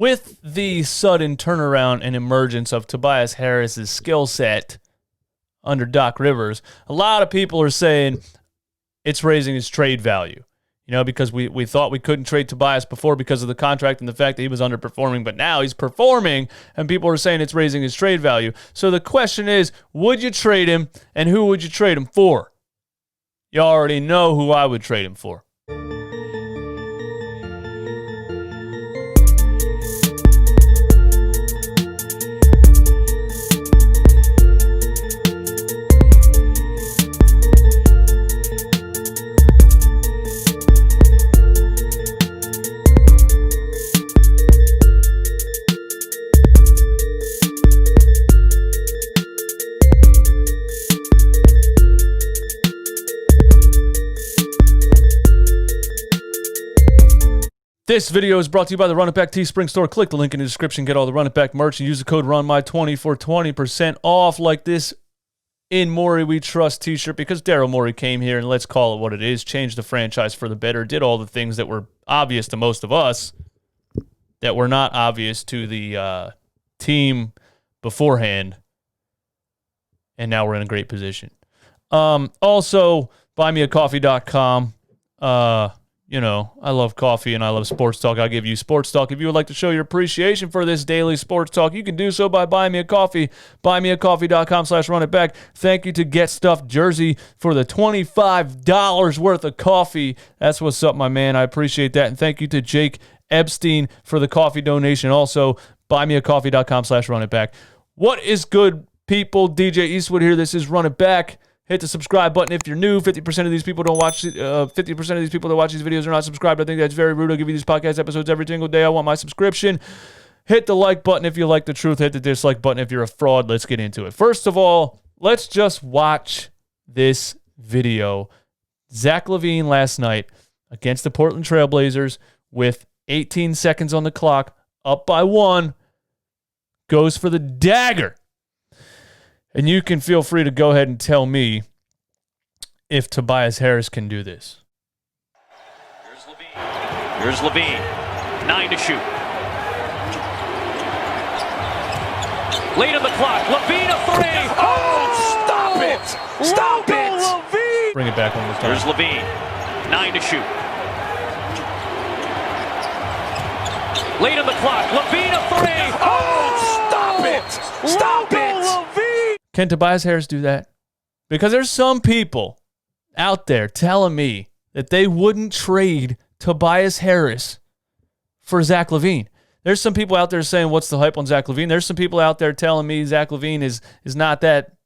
With the sudden turnaround and emergence of Tobias Harris's skill set under Doc Rivers, a lot of people are saying it's raising his trade value. You know, because we thought we couldn't trade Tobias before because of the contract and the fact that he was underperforming, but now he's performing, and people are saying it's raising his trade value. So the question is, would you trade him, and who would you trade him for? You already know who I would trade him for. This video is brought to you by the Run It Back Teespring store. Click the link in the description, get all the Run It Back merch, and use the code RUNMY20 for 20% off, like this In Morey We Trust t-shirt, because Daryl Morey came here, and let's call it what it is, changed the franchise for the better, did all the things that were obvious to most of us that were not obvious to the team beforehand, and now we're in a great position. Also, buymeacoffee.com. You know, I love coffee and I love sports talk. I'll give you sports talk. If you would like to show your appreciation for this daily sports talk, you can do so by buying me a coffee. Buymeacoffee.com/runitback. Thank you to Get Stuff Jersey for the $25 worth of coffee. That's what's up, my man. I appreciate that. And thank you to Jake Epstein for the coffee donation. Also, buymeacoffee.com/runitback. What is good, people? DJ Eastwood here. This is Run It Back. Hit the subscribe button if you're new. 50% of these people don't watch. 50% of these people that watch these videos are not subscribed. I think that's very rude. I'll give you these podcast episodes every single day. I want my subscription. Hit the like button if you like the truth. Hit the dislike button if you're a fraud. Let's get into it. First of all, let's just watch this video. Zach LaVine last night against the Portland Trailblazers with 18 seconds on the clock, up by 1, goes for the dagger. And you can feel free to go ahead and tell me if Tobias Harris can do this. Here's LaVine. 9 to shoot. Late on the clock. LaVine a 3. Oh, stop it. Stop it. LaVine. Bring it back one more time. Here's LaVine. 9 to shoot. Late on the clock. LaVine a 3. Oh, stop it. Stop it. Can Tobias Harris do that? Because there's some people out there telling me that they wouldn't trade Tobias Harris for Zach LaVine. There's some people out there saying, what's the hype on Zach LaVine? There's some people out there telling me Zach LaVine is not that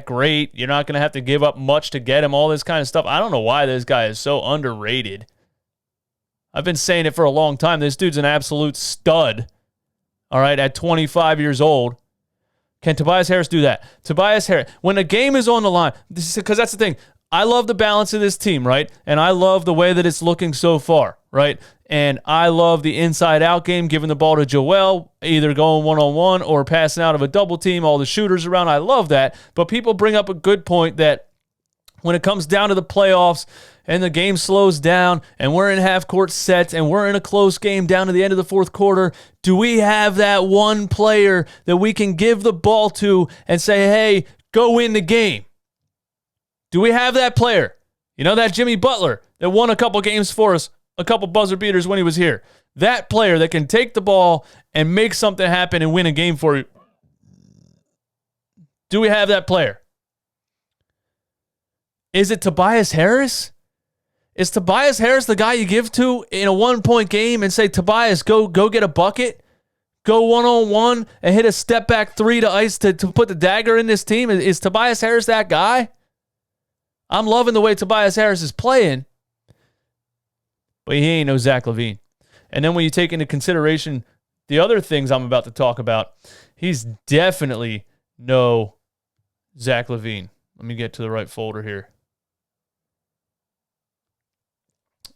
great. You're not going to have to give up much to get him, all this kind of stuff. I don't know why this guy is so underrated. I've been saying it for a long time. This dude's an absolute stud, all right, at 25 years old. Can Tobias Harris do that? Tobias Harris, when a game is on the line, because that's the thing. I love the balance of this team, right? And I love the way that it's looking so far, right? And I love the inside-out game, giving the ball to Joel, either going one-on-one or passing out of a double team, all the shooters around. I love that. But people bring up a good point that when it comes down to the playoffs and the game slows down and we're in half-court sets and we're in a close game down to the end of the fourth quarter, do we have that one player that we can give the ball to and say, hey, go win the game? Do we have that player? You know, that Jimmy Butler that won a couple games for us, a couple buzzer beaters when he was here. That player that can take the ball and make something happen and win a game for you. Do we have that player? Is it Tobias Harris? Is Tobias Harris the guy you give to in a one-point game and say, Tobias, go get a bucket? Go one-on-one and hit a step-back 3 to ice to put the dagger in this team? Is Tobias Harris that guy? I'm loving the way Tobias Harris is playing, but he ain't no Zach LaVine. And then when you take into consideration the other things I'm about to talk about, he's definitely no Zach LaVine. Let me get to the right folder here.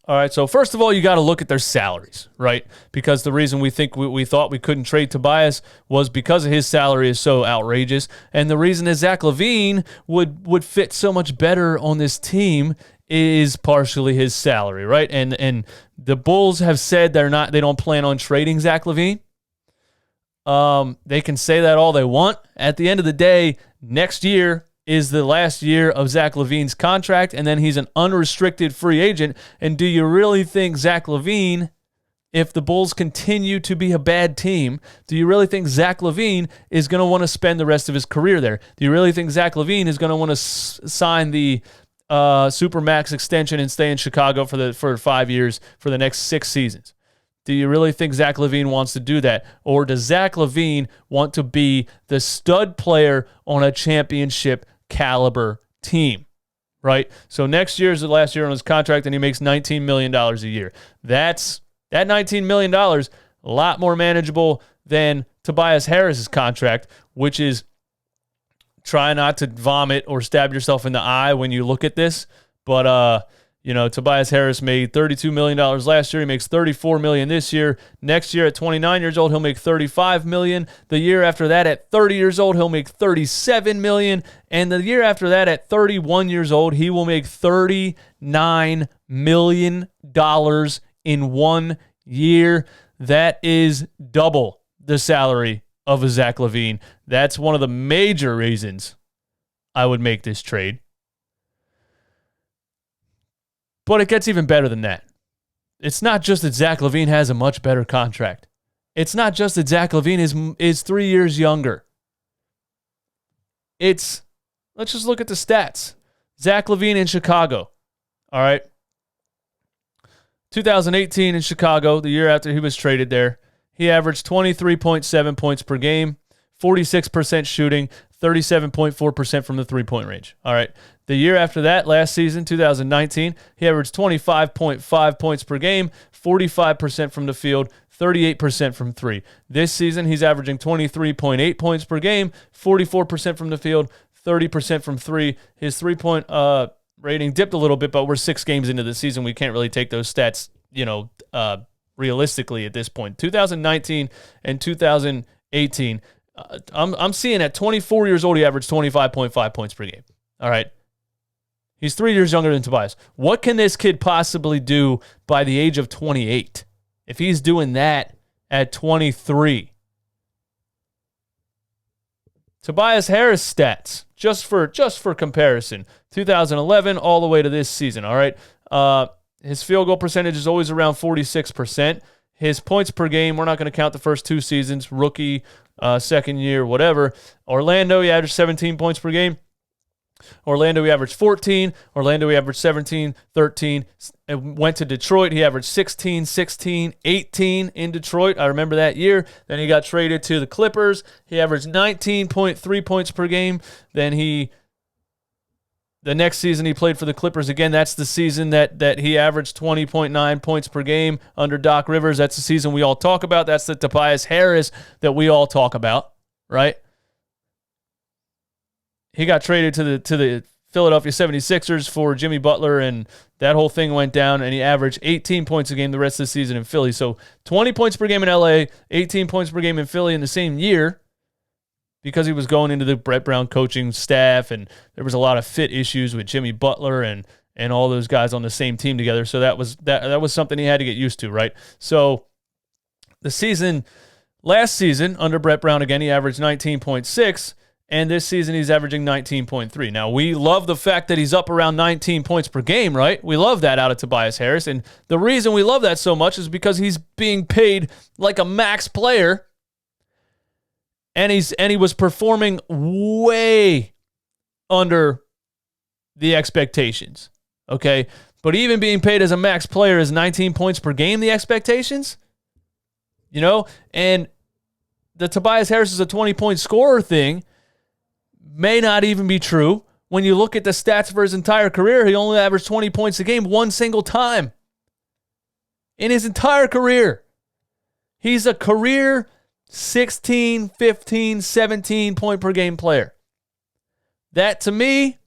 All right, so first of all, you got to look at their salaries, right? Because the reason we thought we couldn't trade Tobias was because of his salary is so outrageous. And the reason that Zach LaVine would fit so much better on this team is partially his salary, right? And the Bulls have said they don't plan on trading Zach LaVine. They can say that all they want. At the end of the day, next year is the last year of Zach LaVine's contract, and then he's an unrestricted free agent. And do you really think Zach LaVine, if the Bulls continue to be a bad team, do you really think Zach LaVine is going to want to spend the rest of his career there? Do you really think Zach LaVine is going to want to sign the Supermax extension and stay in Chicago for 5 years for the next 6 seasons? Do you really think Zach LaVine wants to do that? Or does Zach LaVine want to be the stud player on a championship caliber team? Right? So next year is the last year on his contract, and he makes $19 million a year. That $19 million, a lot more manageable than Tobias Harris's contract, which is, try not to vomit or stab yourself in the eye when you look at this. But, Tobias Harris made $32 million last year. He makes $34 million this year. Next year at 29 years old, he'll make $35 million. The year after that at 30 years old, he'll make $37 million. And the year after that at 31 years old, he will make $39 million in 1 year. That is double the salary of a Zach LaVine. That's one of the major reasons I would make this trade. But it gets even better than that. It's not just that Zach LaVine has a much better contract. It's not just that Zach LaVine is 3 years younger. Let's just look at the stats. Zach LaVine in Chicago. All right. 2018 in Chicago, the year after he was traded there, he averaged 23.7 points per game, 46% shooting, 37.4% from the three-point range. All right. The year after that, last season, 2019, he averaged 25.5 points per game, 45% from the field, 38% from three. This season, he's averaging 23.8 points per game, 44% from the field, 30% from three. His three-point rating dipped a little bit, but we're 6 games into the season. We can't really take those stats, realistically at this point. 2019 and 2018, I'm seeing at 24 years old, he averaged 25.5 points per game. All right. He's 3 years younger than Tobias. What can this kid possibly do by the age of 28 if he's doing that at 23? Tobias Harris stats, just for comparison, 2011 all the way to this season, all right? His field goal percentage is always around 46%. His points per game, we're not going to count the first 2 seasons, rookie, second year, whatever. Orlando, he averaged 17 points per game. Orlando, he averaged 14. Orlando, he averaged 17, 13. Went to Detroit, he averaged 16, 16, 18 in Detroit. I remember that year. Then he got traded to the Clippers. He averaged 19.3 points per game. Then the next season he played for the Clippers again. That's the season that he averaged 20.9 points per game under Doc Rivers. That's the season we all talk about. That's the Tobias Harris that we all talk about, right? He got traded to the Philadelphia 76ers for Jimmy Butler, and that whole thing went down, and he averaged 18 points a game the rest of the season in Philly. So 20 points per game in LA, 18 points per game in Philly in the same year because he was going into the Brett Brown coaching staff, and there was a lot of fit issues with Jimmy Butler and all those guys on the same team together. So that was something he had to get used to, right? So last season under Brett Brown again, he averaged 19.6. And this season, he's averaging 19.3. Now, we love the fact that he's up around 19 points per game, right? We love that out of Tobias Harris. And the reason we love that so much is because he's being paid like a max player. And he was performing way under the expectations, okay? But even being paid as a max player is 19 points per game, the expectations, And the Tobias Harris is a 20-point scorer thing may not even be true. When you look at the stats for his entire career, he only averaged 20 points a game one single time. In his entire career. He's a career 16, 15, 17 point per game player. That, to me,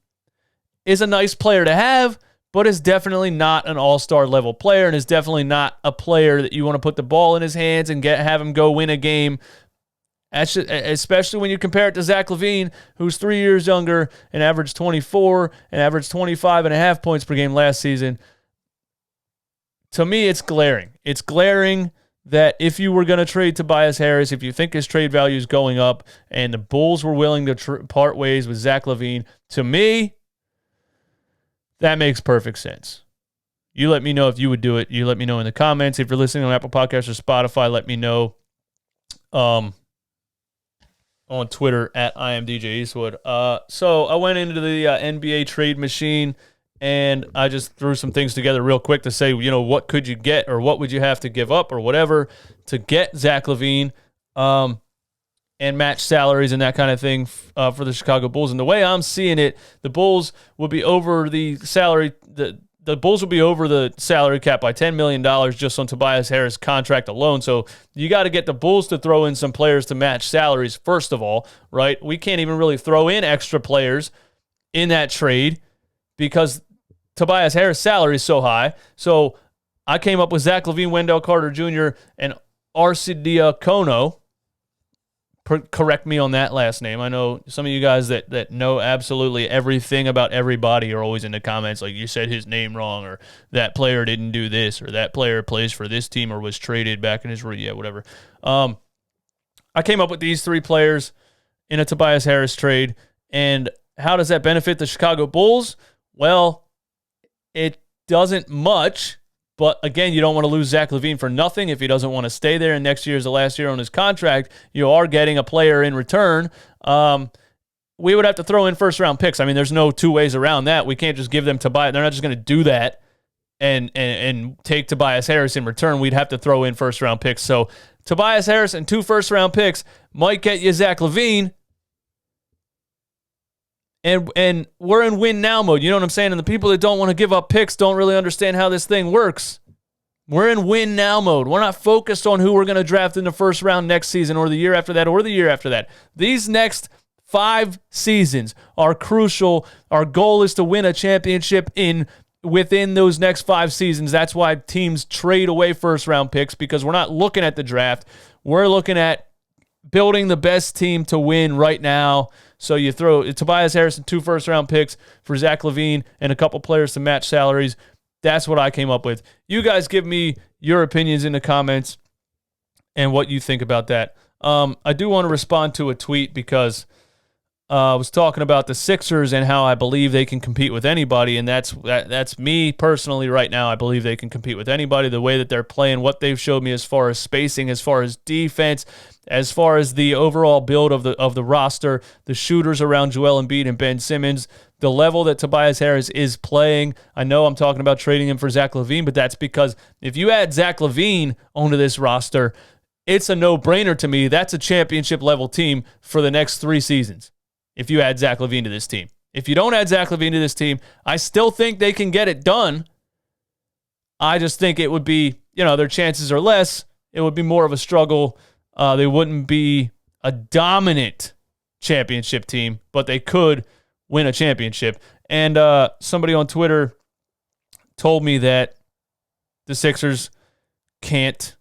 is a nice player to have, but is definitely not an all-star level player and is definitely not a player that you want to put the ball in his hands and have him go win a game Especially when you compare it to Zach LaVine, who's 3 years younger and averaged 24 and averaged 25.5 points per game last season. To me, it's glaring. It's glaring that if you were going to trade Tobias Harris, if you think his trade value is going up, and the Bulls were willing to part ways with Zach LaVine, to me, that makes perfect sense. You let me know if you would do it. You let me know in the comments. If you're listening on Apple Podcasts or Spotify, let me know on Twitter at IamDJ Eastwood. So I went into the NBA trade machine, and I just threw some things together real quick to say, what could you get, or what would you have to give up, or whatever, to get Zach LaVine, and match salaries and that kind of thing for the Chicago Bulls. And the way I'm seeing it, the Bulls will be over the salary. The Bulls will be over the salary cap by $10 million just on Tobias Harris' contract alone. So you got to get the Bulls to throw in some players to match salaries, first of all, right? We can't even really throw in extra players in that trade because Tobias Harris' salary is so high. So I came up with Zach LaVine, Wendell Carter Jr., and Arcidiacono. Correct me on that last name. I know some of you guys that know absolutely everything about everybody are always in the comments like, you said his name wrong, or that player didn't do this, or that player plays for this team or was traded back in his whatever. I came up with these three players in a Tobias Harris trade, and how does that benefit the Chicago Bulls? Well, it doesn't much. But again, you don't want to lose Zach LaVine for nothing if he doesn't want to stay there, and next year is the last year on his contract. You are getting a player in return. We would have to throw in first-round picks. I mean, there's no two ways around that. We can't just give them Tobias. They're not just going to do that and take Tobias Harris in return. We'd have to throw in first-round picks. So Tobias Harris and 2 first-round picks might get you Zach LaVine. And we're in win now mode. You know what I'm saying? And the people that don't want to give up picks don't really understand how this thing works. We're in win now mode. We're not focused on who we're going to draft in the first round next season or the year after that or the year after that. These next 5 seasons are crucial. Our goal is to win a championship within those next 5 seasons. That's why teams trade away first round picks, because we're not looking at the draft. We're looking at building the best team to win right now. So you throw Tobias Harris and 2 first-round picks for Zach LaVine and a couple players to match salaries. That's what I came up with. You guys give me your opinions in the comments and what you think about that. I do want to respond to a tweet because I was talking about the Sixers and how I believe they can compete with anybody, and that's me personally right now. I believe they can compete with anybody. The way that they're playing, what they've showed me as far as spacing, as far as defense, as far as the overall build of the roster, the shooters around Joel Embiid and Ben Simmons, the level that Tobias Harris is playing. I know I'm talking about trading him for Zach LaVine, but that's because if you add Zach LaVine onto this roster, it's a no-brainer to me. That's a championship-level team for the next 3 seasons if you add Zach LaVine to this team. If you don't add Zach LaVine to this team, I still think they can get it done. I just think it would be, their chances are less. It would be more of a struggle. They wouldn't be a dominant championship team, but they could win a championship. And somebody on Twitter told me that the Sixers can't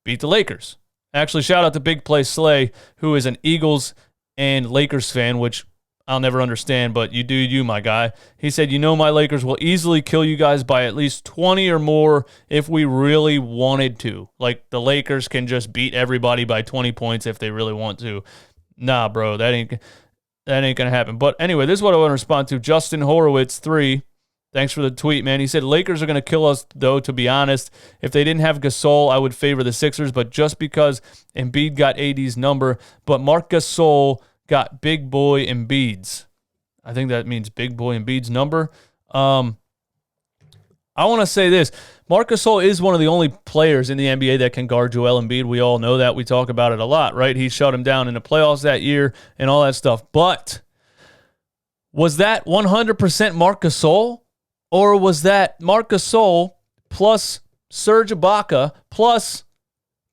beat the Lakers. Actually, shout out to Big Play Slay, who is an Eagles and Lakers fan, which I'll never understand, but you do you, my guy. He said, my Lakers will easily kill you guys by at least 20 or more if we really wanted to. Like, the Lakers can just beat everybody by 20 points if they really want to. Nah, bro, that ain't going to happen. But anyway, this is what I want to respond to. Justin Horowitz, 3. Thanks for the tweet, man. He said, Lakers are going to kill us, though, to be honest. If they didn't have Gasol, I would favor the Sixers, but just because Embiid got AD's number, but Marc Gasol got big boy Embiid's. I think that means big boy Embiid's number. I want to say this. Marc Gasol is one of the only players in the NBA that can guard Joel Embiid. We all know that. We talk about it a lot, right? He shut him down in the playoffs that year and all that stuff. But was that 100% Marc Gasol? Or was that Marc Gasol plus Serge Ibaka plus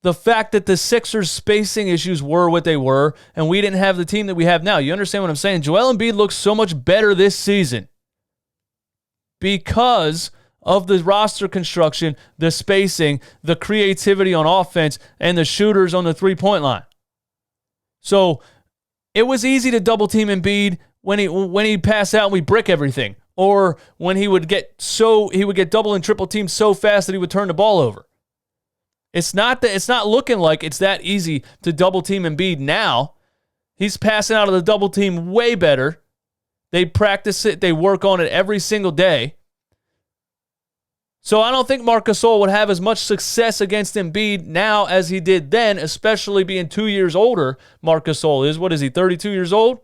the fact that the Sixers' spacing issues were what they were and we didn't have the team that we have now? You understand what I'm saying? Joel Embiid looks so much better this season because of the roster construction, the spacing, the creativity on offense, and the shooters on the three-point line. So it was easy to double team Embiid when he'd pass out and we brick everything, or when he would get double and triple teamed so fast that he would turn the ball over. It's not looking like it's that easy to double team Embiid now. He's passing out of the double team way better. They practice it, they work on it every single day. So I don't think Marc Gasol would have as much success against Embiid now as he did then, especially being 2 years older. Marc Gasol is, what is he, 32 years old?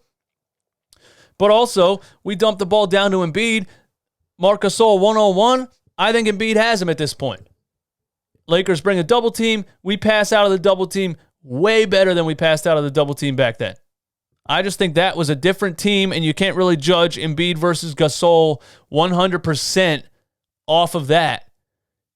But also, we dump the ball down to Embiid. Marc Gasol 1-on-1. I think Embiid has him at this point. Lakers bring a double team. We pass out of the double team way better than we passed out of the double team back then. I just think that was a different team, and you can't really judge Embiid versus Gasol 100% off of that.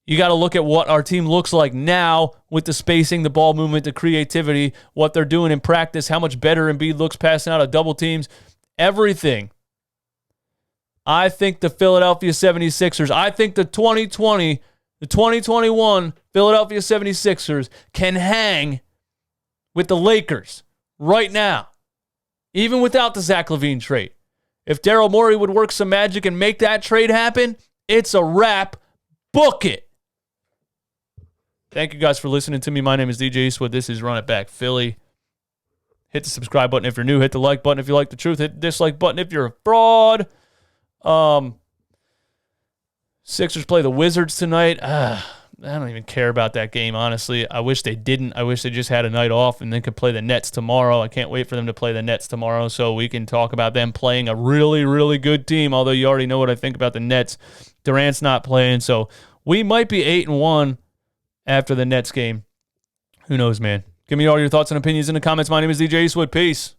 You got to look at what our team looks like now with the spacing, the ball movement, the creativity, what they're doing in practice, how much better Embiid looks passing out of double teams, everything. I think the Philadelphia 76ers, I think the 2020, the 2021 Philadelphia 76ers can hang with the Lakers right now, even without the Zach LaVine trade. If Daryl Morey would work some magic and make that trade happen, it's a wrap. Book it. Thank you guys for listening to me. My name is DJ Eastwood. This is Run It Back Philly. Hit the subscribe button if you're new. Hit the like button if you like the truth. Hit the dislike button if you're a fraud. Sixers play the Wizards tonight. I don't even care about that game, honestly. I wish they didn't. I wish they just had a night off and then could play the Nets tomorrow. I can't wait for them to play the Nets tomorrow so we can talk about them playing a really, really good team, although you already know what I think about the Nets. Durant's not playing, so we might be 8-1 after the Nets game. Who knows, man? Give me all your thoughts and opinions in the comments. My name is DJ Eastwood. Peace.